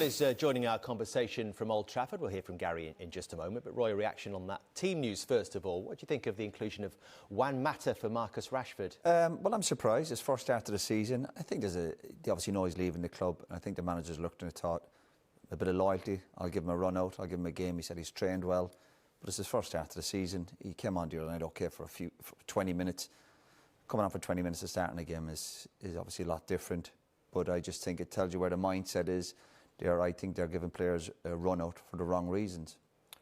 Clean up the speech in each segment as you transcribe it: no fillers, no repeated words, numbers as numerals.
Is joining our conversation from Old Trafford. We'll hear from Gary in just a moment. But Roy, a reaction on that team news first of all. What do you think of the inclusion of mu2 for Marcus Rashford? Well, I'm surprised. His first start of the season. I think they obviously know he's leaving the club. And I think the manager's looked and thought, a bit of loyalty. I'll give him a run out. I'll give him a game. He said he's trained well. But it's his first start of the season. He came on the other night, okay, for 20 minutes. Coming on for 20 minutes to starting a game is obviously a lot different. But I just think it tells you where the mindset is. I think they're giving players a run out for the wrong reasons.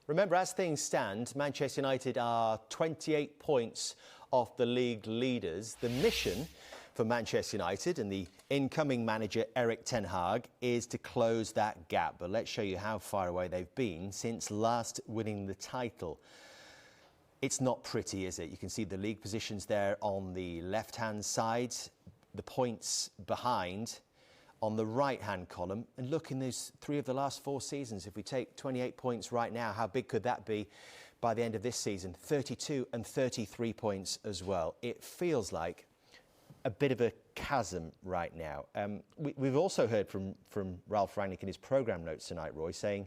Remember, as things stand, Manchester United are 28 points off the league leaders. The mission for Manchester United and the incoming manager Erik ten Hag is to close that gap. But let's show you how far away they've been since last winning the title. It's not pretty, is it? You can see the league positions there on the left-hand side, the points behind on the right-hand column. And look, in those 3 of the last 4 seasons, if we take 28 points right now, how big could that be by the end of this season? 32 and 33 points as well. It feels like a bit of a chasm right now. We've also heard from Ralph Rangnick in his programme notes tonight, Roy, saying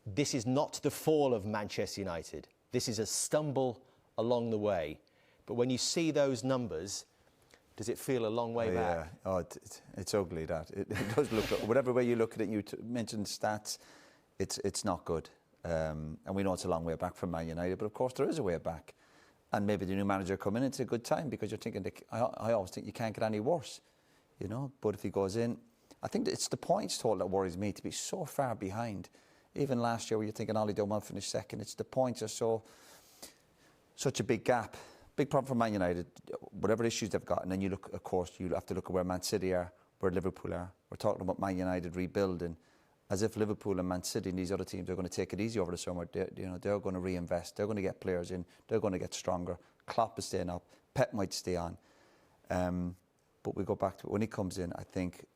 this is not the fall of Manchester United. This is a stumble along the way. But when you see those numbers, does it feel a long way back? Yeah, it's ugly, that. It does look, whatever way you look at it, you mentioned stats, it's not good. And we know it's a long way back from Man United, but of course there is a way back. And maybe the new manager coming in, it's a good time because you're thinking, I always think you can't get any worse, you know. But if he goes in, I think it's the points total that worries me, to be so far behind. Even last year where you're thinking, Ollie Dunn finished second, it's the points are such a big gap. Big problem for Man United, whatever issues they've got. And then you look, of course, you have to look at where Man City are, where Liverpool are. We're talking about Man United rebuilding, as if Liverpool and Man City and these other teams are going to take it easy over the summer. They're going to reinvest. They're going to get players in. They're going to get stronger. Klopp is staying up. Pep might stay on. But we go back to it. When he comes in, I think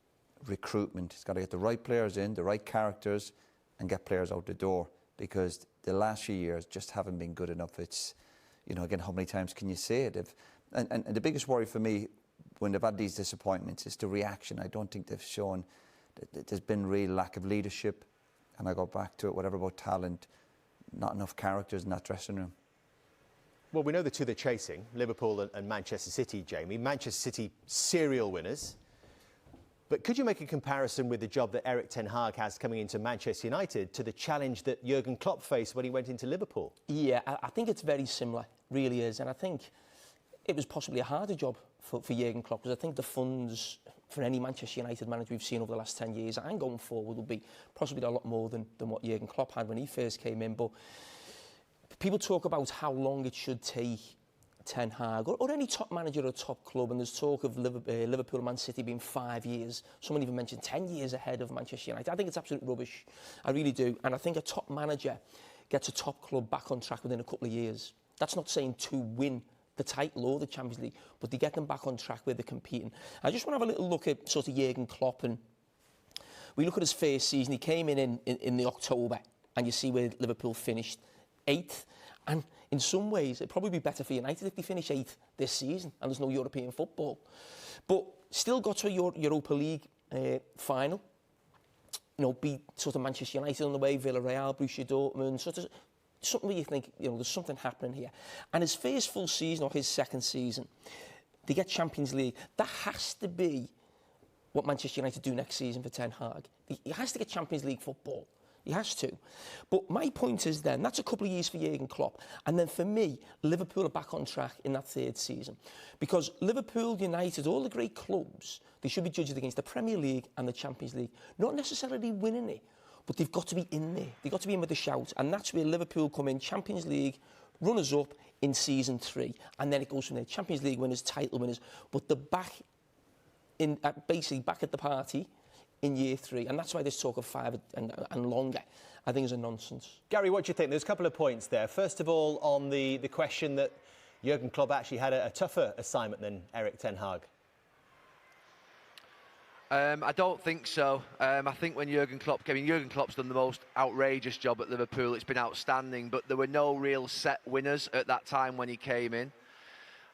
recruitment. He's got to get the right players in, the right characters, and get players out the door. Because the last few years just haven't been good enough. It's, again, how many times can you say it? And the biggest worry for me when they've had these disappointments is the reaction. I don't think they've shown that there's been real lack of leadership. And I go back to it, whatever about talent, not enough characters in that dressing room. Well, we know the two they're chasing, Liverpool and Manchester City, Jamie. Manchester City serial winners. But could you make a comparison with the job that Erik ten Hag has coming into Manchester United to the challenge that Jurgen Klopp faced when he went into Liverpool? Yeah, I think it's very similar, really is. And I think it was possibly a harder job for Jurgen Klopp, because I think the funds for any Manchester United manager we've seen over the last 10 years and going forward will be possibly a lot more than what Jurgen Klopp had when he first came in. But people talk about how long it should take Ten Hag or any top manager at a top club, and there's talk of Liverpool and Man City being 5 years. Someone even mentioned 10 years ahead of Manchester United. I think it's absolute rubbish. I really do. And I think a top manager gets a top club back on track within a couple of years. That's not saying to win the title or the Champions League, but to get them back on track where they're competing. I just want to have a little look at sort of Jurgen Klopp, and we look at his first season. He came in the October, and you see where Liverpool finished 8th. And in some ways, it'd probably be better for United if they finish 8th this season and there's no European football. But still got to a Europa League final. Beat sort of Manchester United on the way, Villarreal, Borussia Dortmund, sort of something where you think, there's something happening here. And his first full season, or his second season, they get Champions League. That has to be what Manchester United do next season for Ten Hag. He has to get Champions League football. He has to. But my point is then, that's a couple of years for Jurgen Klopp. And then for me, Liverpool are back on track in that 3rd season. Because Liverpool, United, all the great clubs, they should be judged against the Premier League and the Champions League. Not necessarily winning it, but they've got to be in there. They've got to be in with a shout. And that's where Liverpool come in, Champions League, runners-up in season 3. And then it goes from there, Champions League winners, title winners. But they're back, basically back at the party in year 3, and that's why this talk of 5 and longer, I think, is a nonsense. Gary, what do you think? There's a couple of points there. First of all, on the question that Jurgen Klopp actually had a tougher assignment than Erik ten Hag. I don't think so. I think when Jurgen Klopp came in, Jurgen Klopp's done the most outrageous job at Liverpool. It's been outstanding, but there were no real set winners at that time when he came in.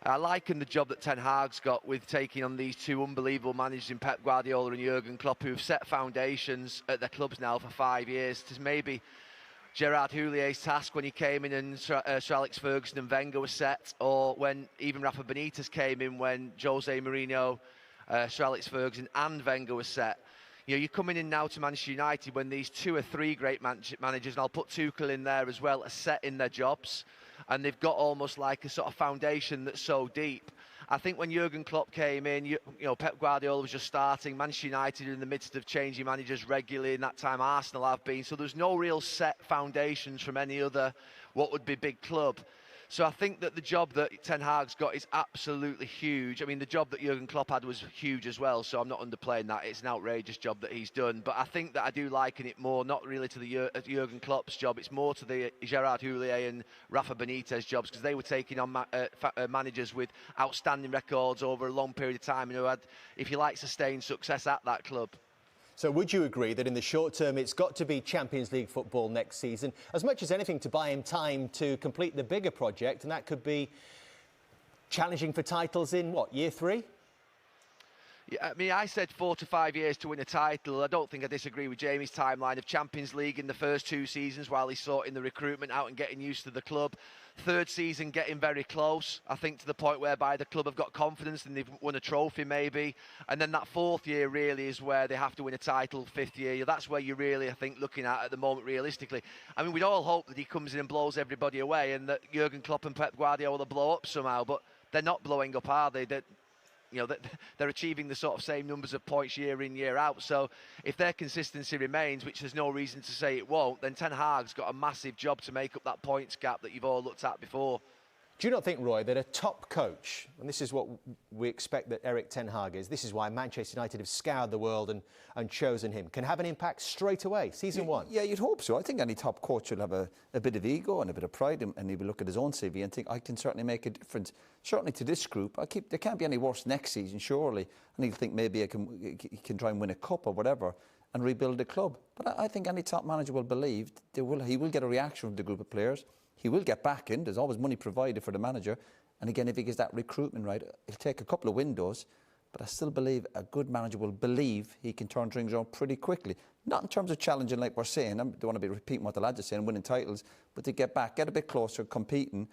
I liken the job that Ten Hag's got with taking on these two unbelievable managers in Pep Guardiola and Jurgen Klopp, who have set foundations at their clubs now for 5 years. To maybe Gerard Houlier's task when he came in and Sir Alex Ferguson and Wenger were set, or when even Rafa Benitez came in when Jose Mourinho, Sir Alex Ferguson and Wenger were set. You know, you're coming in now to Manchester United when these 2 or 3 great managers, and I'll put Tuchel in there as well, are set in their jobs. And they've got almost like a sort of foundation that's so deep. I think when Jurgen Klopp came in, you know, Pep Guardiola was just starting. Manchester United are in the midst of changing managers regularly. In that time, Arsenal have been. So there's no real set foundations from any other, what would be big club. So I think that the job that Ten Hag's got is absolutely huge. I mean, the job that Jurgen Klopp had was huge as well, so I'm not underplaying that. It's an outrageous job that he's done. But I think that I do liken it more, not really to the Jurgen Klopp's job, it's more to the Gerard Houllier and Rafa Benitez jobs, because they were taking on managers with outstanding records over a long period of time and who had, if you like, sustained success at that club. So would you agree that in the short term it's got to be Champions League football next season, as much as anything to buy him time to complete the bigger project, and that could be challenging for titles in, what, year 3? Yeah, I mean, I said 4 to 5 years to win a title. I don't think I disagree with Jamie's timeline of Champions League in the first 2 seasons while he's sorting the recruitment out and getting used to the club. 3rd season getting very close, I think, to the point whereby the club have got confidence and they've won a trophy maybe. And then that 4th year really is where they have to win a title. 5th year, that's where you're really, I think, looking at the moment realistically. I mean, we'd all hope that he comes in and blows everybody away and that Jurgen Klopp and Pep Guardiola blow up somehow, but they're not blowing up, are they? You know, they're achieving the sort of same numbers of points year in, year out. So if their consistency remains, which there's no reason to say it won't, then Ten Hag's got a massive job to make up that points gap that you've all looked at before. Do you not think, Roy, that a top coach, and this is what we expect that Eric Ten Hag is, this is why Manchester United have scoured the world and chosen him, can have an impact straight away, season 1? Yeah, you'd hope so. I think any top coach will have a bit of ego and a bit of pride, and he will look at his own CV and think, I can certainly make a difference. Certainly to this group, there can't be any worse next season, surely. And he'll think maybe he can try and win a cup or whatever and rebuild the club. But I think any top manager will believe he will get a reaction from the group of players. He will get back in. There's always money provided for the manager. And again, if he gets that recruitment right, it'll take a couple of windows. But I still believe a good manager will believe he can turn things around pretty quickly. Not in terms of challenging, like we're saying. I don't want to be repeating what the lads are saying, winning titles. But to get back, get a bit closer, competing.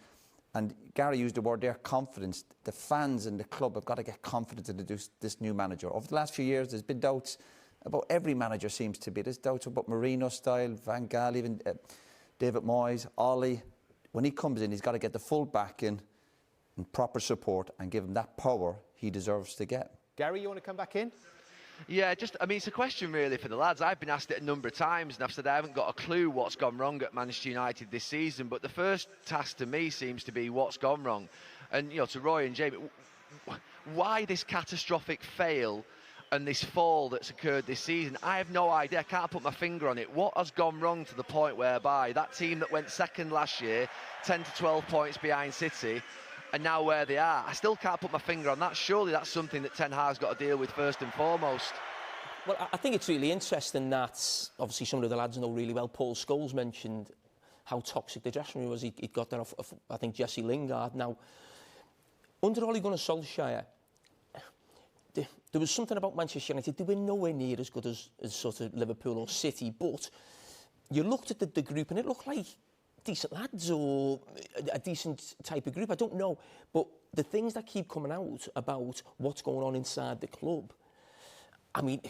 And Gary used the word there, confidence. The fans and the club have got to get confidence into this new manager. Over the last few years, there's been doubts about every manager seems to be. There's doubts about Mourinho's style, Van Gaal, even David Moyes, Ollie. When he comes in, he's got to get the full backing and proper support and give him that power he deserves to get. Gary, you want to come back in? Yeah, I mean, it's a question really for the lads. I've been asked it a number of times and I've said I haven't got a clue what's gone wrong at Manchester United this season, but the first task to me seems to be what's gone wrong. And, you know, to Roy and Jamie, why this catastrophic fail and this fall that's occurred this season? I have no idea. I can't put my finger on it. What has gone wrong to the point whereby that team that went second last year, 10 to 12 points behind City, and now where they are? I still can't put my finger on that. Surely that's something that Ten Hag's got to deal with first and foremost. Well, I think it's really interesting that, obviously, some of the lads know really well. Paul Scholes mentioned how toxic the dressing room was. He got that off, I think, Jesse Lingard. Now, under Ole Gunnar Solskjaer, there was something about Manchester United. They were nowhere near as good as sort of Liverpool or City, but you looked at the group and it looked like decent lads or a decent type of group. I don't know. But the things that keep coming out about what's going on inside the club, I mean,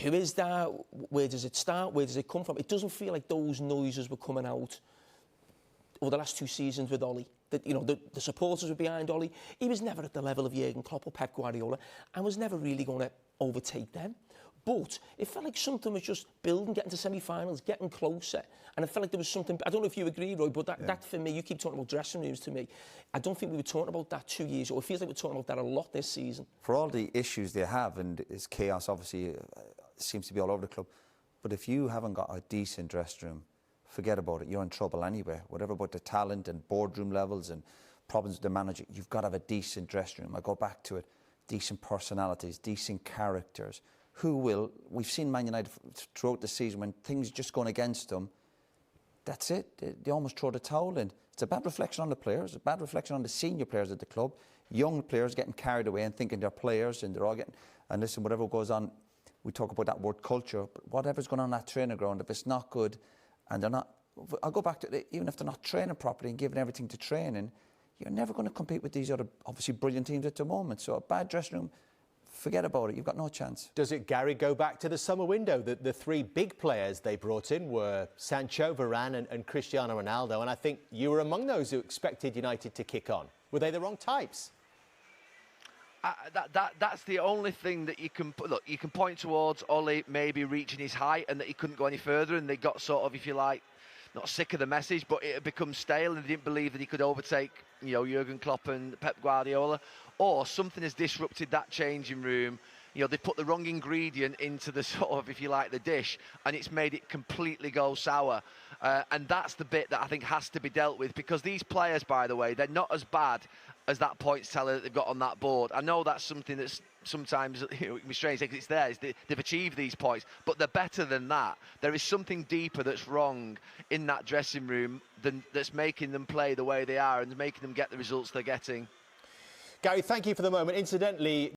who is that? Where does it start? Where does it come from? It doesn't feel like those noises were coming out over the last 2 seasons with Ollie. That, you know, the supporters were behind Ollie. He was never at the level of Jurgen Klopp or Pep Guardiola and was never really going to overtake them. But it felt like something was just building, getting to semi-finals, getting closer. And it felt like there was something, I don't know if you agree, Roy, but that for me, you keep talking about dressing rooms to me. I don't think we were talking about that 2 years ago. It feels like we're talking about that a lot this season. For all the issues they have, and it's chaos, obviously, seems to be all over the club. But if you haven't got a decent dressing room, forget about it. You're in trouble anyway. Whatever about the talent and boardroom levels and problems with the manager, you've got to have a decent dressing room. I go back to it. Decent personalities, decent characters. We've seen Man United throughout the season when things just going against them, that's it. They almost throw the towel in. It's a bad reflection on the players, a bad reflection on the senior players at the club. young players getting carried away and thinking they're players and they're all getting, and listen, whatever goes on, we talk about that word culture, but whatever's going on that training ground, if it's not good and they're not, I'll go back to it, even if they're not training properly and giving everything to training, you're never going to compete with these other obviously brilliant teams at the moment. So a bad dressing room, forget about it. You've got no chance. Does it, Gary, go back to the summer window? The three big players they brought in were Sancho, Varane and Cristiano Ronaldo. And I think you were among those who expected United to kick on. Were they the wrong types? That's the only thing that you can look. You can point towards Ole maybe reaching his height and that he couldn't go any further, and they got sort of, if you like, not sick of the message, but it had become stale, and they didn't believe that he could overtake, you know, Jurgen Klopp and Pep Guardiola, or something has disrupted that changing room. You know, they put the wrong ingredient into the sort of, if you like, the dish, and it's made it completely go sour. And that's the bit that I think has to be dealt with, because these players, by the way, they're not as bad as that points teller that they've got on that board. I know that's something that's sometimes, you know, it can be strange because it's theirs. They've achieved these points, but they're better than that. There is something deeper that's wrong in that dressing room that's making them play the way they are and making them get the results they're getting. Gary, thank you for the moment. Incidentally,